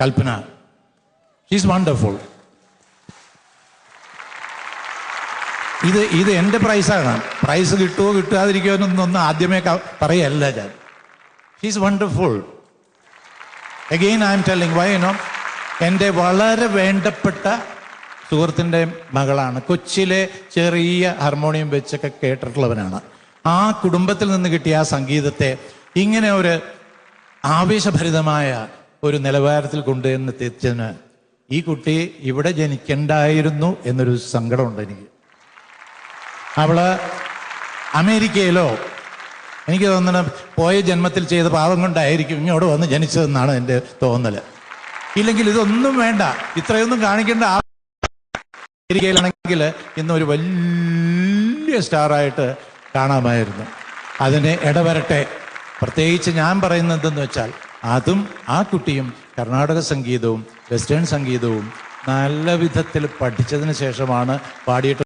കൽപ്പന. She's wonderful. ഇത് എൻ്റെ പ്രൈസാണ്. പ്രൈസ് കിട്ടുമോ കിട്ടാതിരിക്കുമോ എന്നൊന്നും ആദ്യമേ പറയല്ല ഞാൻ. She's wonderful. Again I am telling why എൻ്റെ വളരെ വേണ്ടപ്പെട്ട സുഹൃത്തിൻ്റെ മകളാണ്. കൊച്ചിയിലെ ചെറിയ ഹാർമോണിയം വെച്ചൊക്കെ കേട്ടിട്ടുള്ളവനാണ്. ആ കുടുംബത്തിൽ നിന്ന് കിട്ടിയ ആ സംഗീതത്തെ ഇങ്ങനെ ഒരു ആവേശഭരിതമായ ഒരു നിലവാരത്തിൽ കൊണ്ടുവന്ന് എത്തിച്ചതിന് ഈ കുട്ടി ഇവിടെ ജനിക്കണ്ടായിരുന്നു എന്നൊരു സങ്കടമുണ്ട് എനിക്ക്. അവള് അമേരിക്കയിലോ എനിക്ക് തോന്നുന്നത് പോയ ജന്മത്തിൽ ചെയ്ത പാപം കൊണ്ടായിരിക്കും ഇങ്ങോട്ട് വന്ന് ജനിച്ചതെന്നാണ് എൻ്റെ തോന്നല്. ഇല്ലെങ്കിൽ ഇതൊന്നും വേണ്ട, ഇത്രയൊന്നും കാണിക്കേണ്ട. അമേരിക്കയിലാണെങ്കിൽ ഇന്നൊരു വലിയ സ്റ്റാറായിട്ട് കാണാമായിരുന്നു. അതിന് ഇടവരട്ടെ. പ്രത്യേകിച്ച് ഞാൻ പറയുന്നത് എന്തെന്ന് വെച്ചാൽ അതും ആ കുട്ടിയും കർണാടക സംഗീതവും വെസ്റ്റേൺ സംഗീതവും നല്ല വിധത്തിൽ പഠിച്ചതിന് ശേഷമാണ് പാടിയിട്ട്